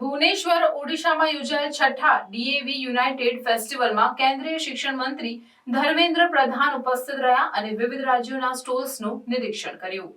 ભુવનેશ્વર ઓડિશામાં યોજાયેલ છઠ્ઠા DAV યુનાઇટેડ ફેસ્ટિવલમાં કેન્દ્રીય શિક્ષણ મંત્રી ધર્મેન્દ્ર પ્રધાન ઉપસ્થિત રહ્યા અને વિવિધ રાજ્યોના સ્ટોલ્સનું નિરીક્ષણ કર્યું।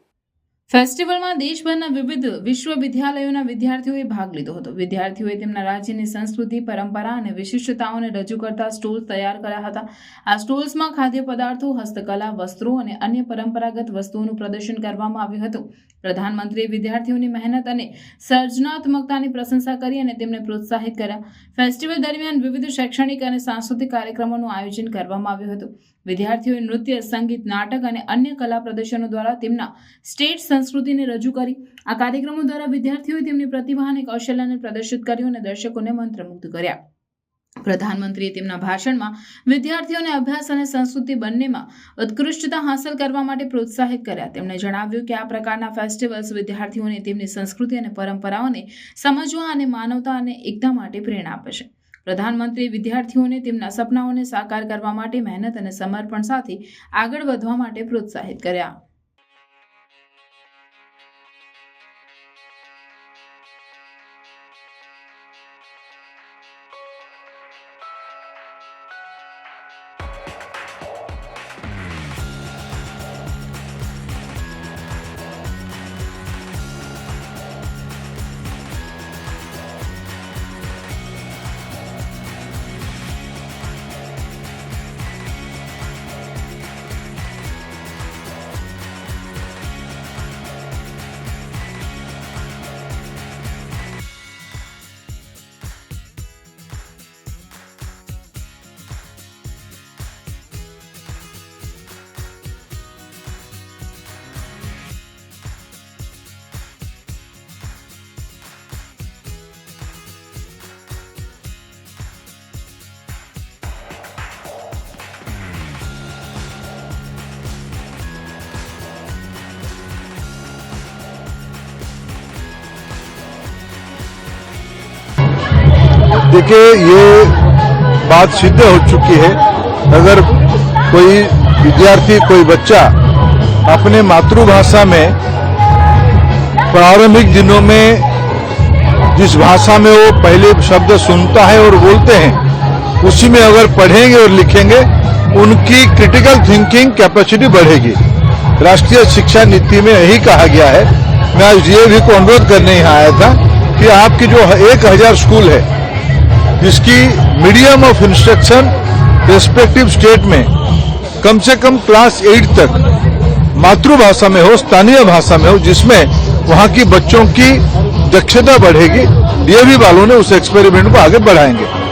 ફેસ્ટિવલમાં દેશભરના વિવિધ વિશ્વવિદ્યાલયોના વિદ્યાર્થીઓએ ભાગ લીધો હતો। વિદ્યાર્થીઓએ તેમના રાજ્યની સંસ્કૃતિ, પરંપરા અને વિશિષ્ટતાઓને રજૂ કરતા સ્ટોલ્સ તૈયાર કર્યા હતા। આ સ્ટોલ્સમાં ખાદ્ય પદાર્થો, હસ્તકલા, વસ્ત્રો અને અન્ય પરંપરાગત વસ્તુઓનું પ્રદર્શન કરવામાં આવ્યું હતું। પ્રધાનમંત્રીએ વિદ્યાર્થીઓની મહેનત અને સર્જનાત્મકતાની પ્રશંસા કરી અને તેમને પ્રોત્સાહિત કર્યા। ફેસ્ટિવલ દરમિયાન વિવિધ શૈક્ષણિક અને સાંસ્કૃતિક કાર્યક્રમોનું આયોજન કરવામાં આવ્યું હતું। વિદ્યાર્થીઓએ નૃત્ય, સંગીત, નાટક અને અન્ય કલા પ્રદર્શનો દ્વારા તેમના સ્ટેટ સંસ્કૃતિને રજૂ કરી। આ કાર્યક્રમો દ્વારા વિદ્યાર્થીઓએ તેમની પ્રતિભા અને કૌશલ્યને પ્રદર્શિત કર્યું અને દર્શકોને મંત્રમુગ્ધ કર્યા। પ્રધાનમંત્રીએ તેમના ભાષણમાં વિદ્યાર્થીઓને અભ્યાસ અને સંસ્કૃતિ બંનેમાં ઉત્કૃષ્ટતા હાંસલ કરવા માટે પ્રોત્સાહિત કર્યા। તેમણે જણાવ્યું કે આ પ્રકારના ફેસ્ટિવલ્સ વિદ્યાર્થીઓને તેમની સંસ્કૃતિ અને પરંપરાઓને સમજવા અને માનવતા અને એકતા માટે પ્રેરણા આપે છે। પ્રધાનમંત્રીએ વિદ્યાર્થીઓને તેમના સપનાઓને સાકાર કરવા માટે મહેનત અને સમર્પણ સાથે આગળ વધવા માટે પ્રોત્સાહિત કર્યા। देखिए, ये बात सिद्ध हो चुकी है। अगर कोई विद्यार्थी, कोई बच्चा अपने मातृभाषा में प्रारंभिक दिनों में जिस भाषा में वो पहले शब्द सुनता है और बोलते हैं, उसी में अगर पढ़ेंगे और लिखेंगे, उनकी क्रिटिकल थिंकिंग कैपेसिटी बढ़ेगी। राष्ट्रीय शिक्षा नीति में यही कहा गया है। मैं आज ये भी अनुरोध करने यहाँ आया था कि आपकी जो 1000 स्कूल है, जिसकी medium of instruction respective state में कम से कम क्लास 8 तक मातृभाषा में हो, स्थानीय भाषा में हो, जिसमें वहां की बच्चों की दक्षता बढ़ेगी। DAV वालों ने उस एक्सपेरिमेंट को आगे बढ़ाएंगे।